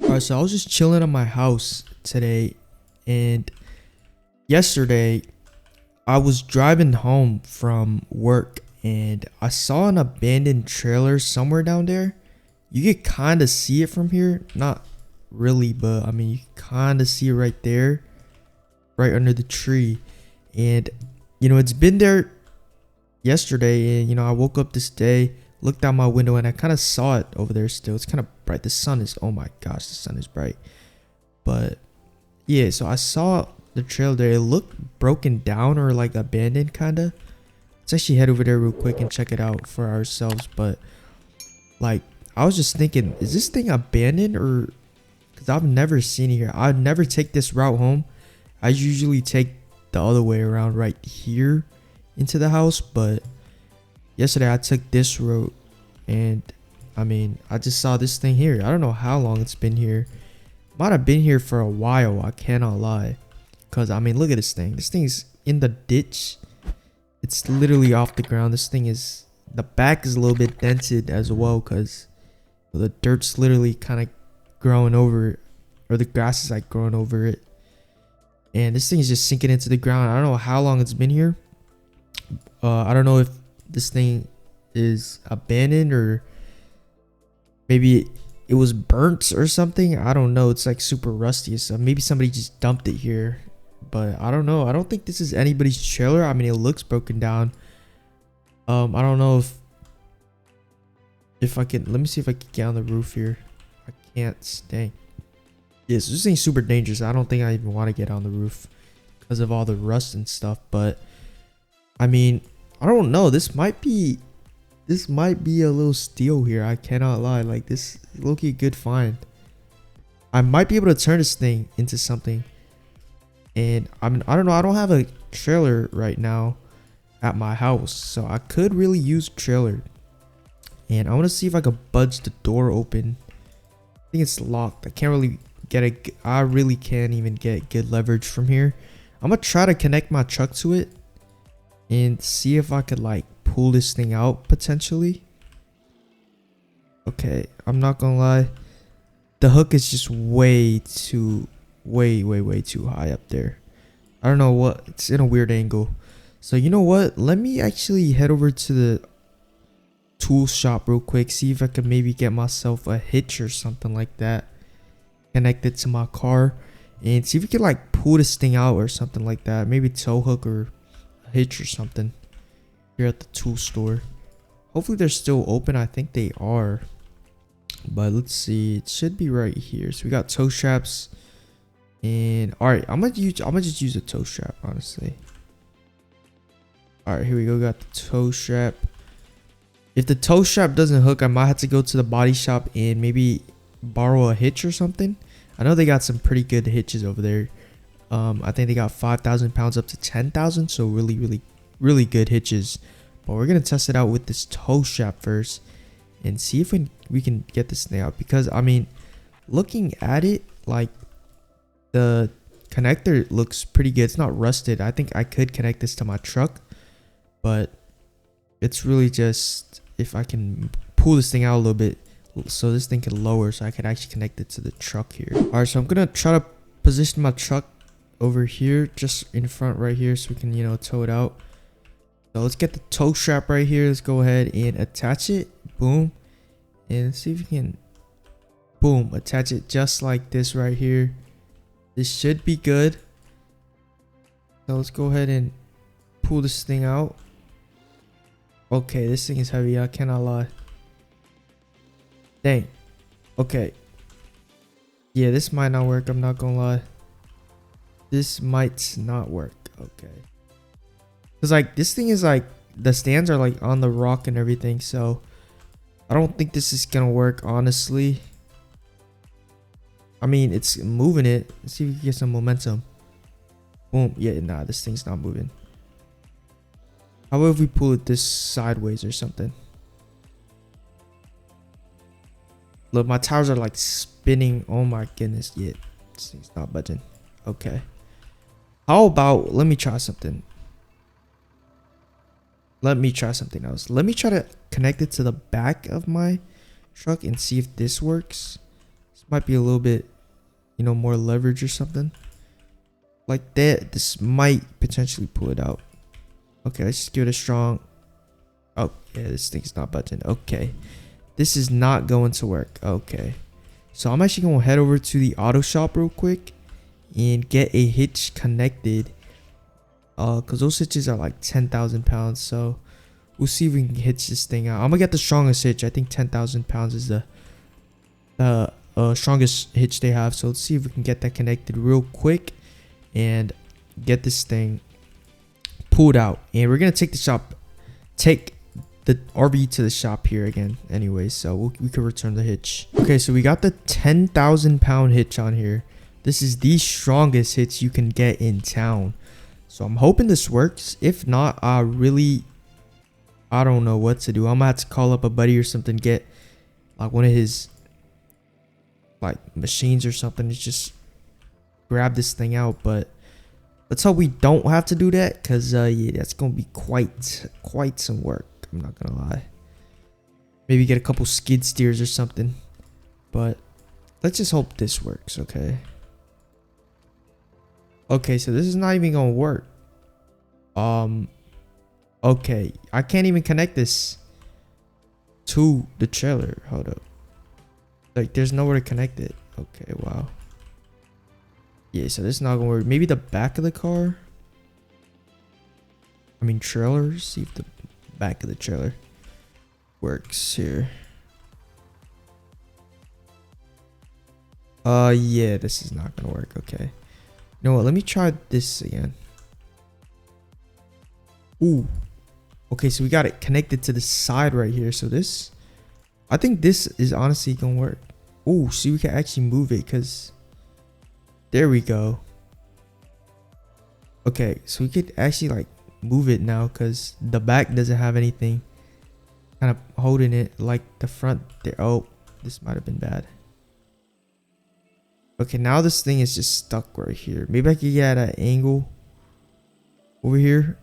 Alright, so I was just chilling at my house today, and yesterday I was driving home from work and I saw an abandoned trailer somewhere down there. You could kind of see it from here, not really, but I mean, you kind of see it right there, right under the tree. And it's been there yesterday, and I woke up this day, looked out my window, and I kind of saw it over there still. It's kind of bright. The sun is, oh my gosh, the sun is bright. But yeah, so I saw the trail there. It looked broken down or like abandoned kind of. Let's actually head over there real quick and check it out for ourselves. But like, I was just thinking, is this thing abandoned? Or because I've never seen it here. I'd never take this route home. I usually take the other way around right here into the house. But yesterday I took this road, and I mean, I just saw this thing here. I don't know how long it's been here. Might have been here for a while, I cannot lie. Because I mean, look at this thing. This thing's in the ditch. It's literally off the ground. This thing is, the back is a little bit dented as well, because the dirt's literally kind of growing over it, or the grass is like growing over it. And this thing is just sinking into the ground. I don't know how long it's been here. I don't know if this thing is abandoned, or maybe it was burnt or something. I don't know. It's like super rusty, so maybe somebody just dumped it here. But I don't know. I don't think this is anybody's trailer. I mean, it looks broken down. I don't know if I can, let me see if I can get on the roof here. I can't. Dang. Yeah, so this thing's super dangerous. I don't think I even want to get on the roof because of all the rust and stuff. But I mean, I don't know. This might be a little steal here. I cannot lie. Like, this low-key good find. I might be able to turn this thing into something. And I mean, I don't know. I don't have a trailer right now at my house, so I could really use a trailer. And I want to see if I could budge the door open. I think it's locked. I can't really get it. I really can't even get good leverage from here. I'm gonna try to connect my truck to it and see if I could like pull this thing out potentially. Okay, I'm not gonna lie, the hook is just way too high up there. I don't know what, it's in a weird angle. So you know what, let me actually head over to the tool shop real quick, see if I can maybe get myself a hitch or something like that, connect it to my car, and see if we can like pull this thing out or something like that. Maybe tow hook or a hitch or something here at the tool store. Hopefully they're still open. I think they are, but let's see. It should be right here. So we got tow straps, and all right, I'm gonna just use a tow strap, honestly. All right, here we go. We got the tow strap. If the tow strap doesn't hook, I might have to go to the body shop and maybe borrow a hitch or something. I know they got some pretty good hitches over there. I think they got 5,000 pounds up to 10,000, so really good hitches. But we're gonna test it out with this tow strap first and see if we can get this thing out, because I mean, looking at it, like, the connector looks pretty good. It's not rusted. I think I could connect this to my truck, but it's really just if I can pull this thing out a little bit so this thing can lower, so I can actually connect it to the truck here. All right, so I'm gonna try to position my truck over here, just in front right here, so we can tow it out. So let's get the tow strap right here. Let's go ahead and attach it. Boom. And see if we can, boom, attach it just like this right here. This should be good. So let's go ahead and pull this thing out. Okay, this thing is heavy. I cannot lie. Dang. Okay. Yeah, this might not work. I'm not gonna lie. This might not work. Okay. Because like, this thing is like, the stands are like on the rock and everything, so I don't think this is gonna work, honestly. I mean, it's moving it. Let's see if we can get some momentum. Boom. Yeah, nah, this thing's not moving. How about if we pull it this sideways or something? Look, my tires are like spinning. Oh my goodness. Yeah, this thing's not budging. Okay. How about, let me try something. Let me try something else. Let me try to connect it to the back of my truck and see if this works. Might be a little bit, more leverage or something like that. This might potentially pull it out. Okay, let's just give it a strong. Oh yeah, this thing's not budging. Okay, this is not going to work. Okay, so I'm actually gonna head over to the auto shop real quick and get a hitch connected, because those hitches are like 10,000 pounds. So we'll see if we can hitch this thing out. I'm gonna get the strongest hitch. I think 10,000 pounds is the strongest hitch they have. So let's see if we can get that connected real quick and get this thing pulled out. And we're gonna take the RV to the shop here again anyway, so we could return the hitch. Okay, so we got the 10,000 pound hitch on here. This is the strongest hitch you can get in town, so I'm hoping this works. If not, I don't know what to do. I'm gonna have to call up a buddy or something, get like one of his like machines or something to just grab this thing out. But let's hope we don't have to do that, because yeah, that's gonna be quite some work. I'm not gonna lie. Maybe get a couple skid steers or something, but let's just hope this works. Okay, so this is not even gonna work. Okay, I can't even connect this to the trailer. Hold up, like there's nowhere to connect it. Okay, wow. Yeah, so this is not gonna work. Maybe the back of the car, trailer. See if the back of the trailer works here. Yeah, this is not gonna work. Okay, you know what, let me try this again. Ooh, okay, so we got it connected to the side right here. So this, I think this is honestly gonna work. Ooh, see, we can actually move it, because there we go. Okay, so we could actually like move it now, because the back doesn't have anything kind of holding it like the front there. Oh, this might have been bad. Okay, now this thing is just stuck right here. Maybe I could get at an angle over here.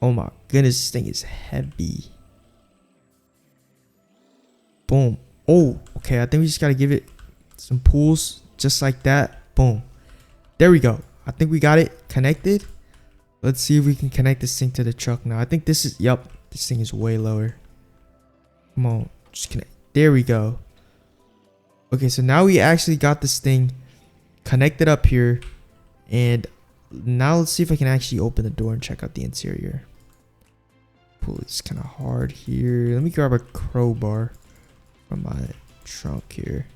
Oh my goodness, this thing is heavy. Boom. Oh, okay, I think we just gotta give it some pulls just like that. Boom, there we go. I think we got it connected. Let's see if we can connect this thing to the truck now. I think this is, yep, this thing is way lower. Come on, just connect. There we go. Okay, so now we actually got this thing connected up here, and now let's see if I can actually open the door and check out the interior. Pull it's kind of hard here. Let me grab a crowbar from my trunk here.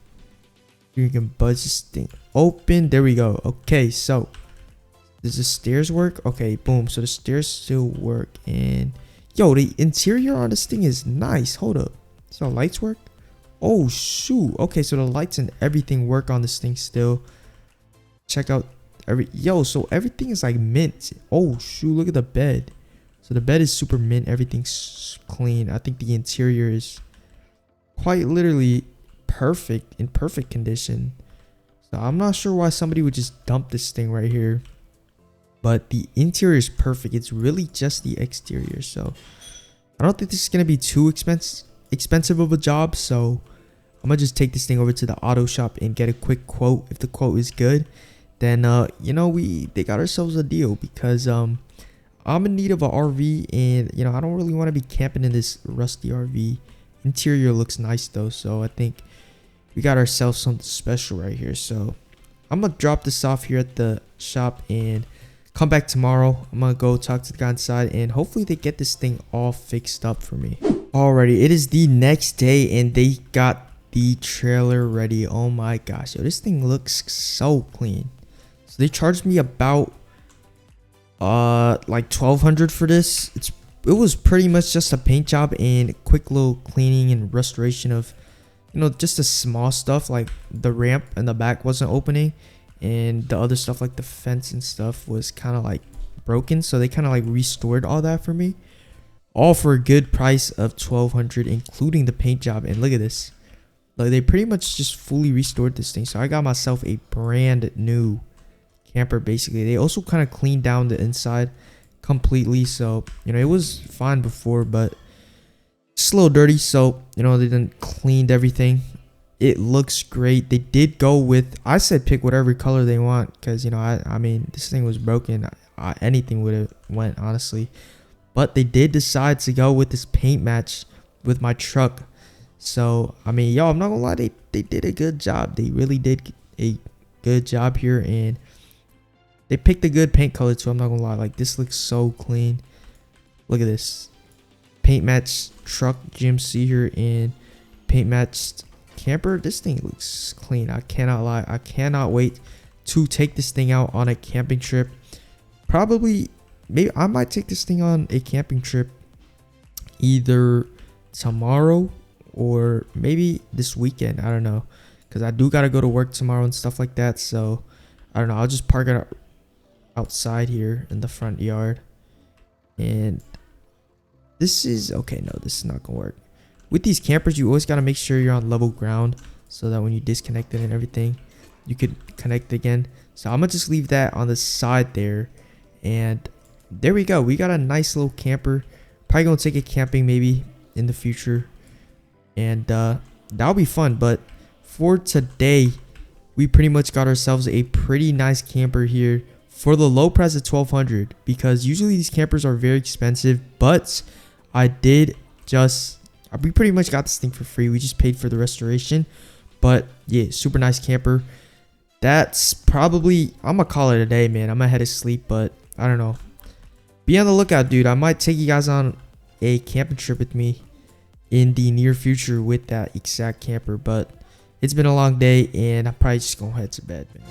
You can buzz this thing open. There we go. Okay, so does the stairs work? Okay, boom. So the stairs still work. And yo, the interior on this thing is nice. Hold up, so lights work? Oh shoot. Okay, so the lights and everything work on this thing still. Check out so everything is like mint. Oh shoot, look at the bed. So the bed is super mint. Everything's clean. I think the interior is quite literally perfect, in perfect condition. So I'm not sure why somebody would just dump this thing right here, but the interior is perfect. It's really just the exterior. So I don't think this is gonna be too expensive of a job. So I'm gonna just take this thing over to the auto shop and get a quick quote. If the quote is good, then they got ourselves a deal, because I'm in need of an RV, and I don't really want to be camping in this rusty RV. Interior looks nice though, so I think we got ourselves something special right here. So I'm gonna drop this off here at the shop and come back tomorrow. I'm gonna go talk to the guy inside, and hopefully they get this thing all fixed up for me. Alrighty, it is the next day, and they got the trailer ready. Oh my gosh, yo, this thing looks so clean. So they charged me about like $1,200 for this. It was pretty much just a paint job and a quick little cleaning and restoration of just the small stuff, like the ramp and the back wasn't opening, and the other stuff like the fence and stuff was kind of like broken, so they kind of like restored all that for me, all for a good price of $1,200, including the paint job. And look at this, like they pretty much just fully restored this thing. So I got myself a brand new camper basically. They also kind of cleaned down the inside completely, so it was fine before, but it's a little dirty. So they done cleaned everything it looks great. They did go with, I said pick whatever color they want, because you know, I mean, this thing was broken. Anything would have went, honestly, but they did decide to go with this paint match with my truck. So I mean, yo, I'm not gonna lie, they did a good job. They really did a good job here, and they picked a good paint color too. I'm not gonna lie, like this looks so clean. Look at this paint match truck GMC here and paint matched camper. This thing looks clean. I cannot lie. I cannot wait to take this thing out on a camping trip. Probably, maybe I might take this thing on a camping trip either tomorrow or maybe this weekend. I don't know, because I do gotta go to work tomorrow and stuff like that. So I don't know, I'll just park it outside here in the front yard. And this is okay. No, this is not gonna work. With these campers, you always gotta make sure you're on level ground so that when you disconnect it and everything, you could connect again. So I'm gonna just leave that on the side there, and there we go. We got a nice little camper. Probably gonna take it camping maybe in the future, and that'll be fun. But for today, we pretty much got ourselves a pretty nice camper here for the low price of $1,200, because usually these campers are very expensive, but we pretty much got this thing for free. We just paid for the restoration. But yeah, super nice camper. That's probably, I'm gonna call it a day, man. I'm gonna head to sleep, but I don't know. Be on the lookout, dude. I might take you guys on a camping trip with me in the near future with that exact camper. But it's been a long day, and I'm probably just gonna head to bed, man.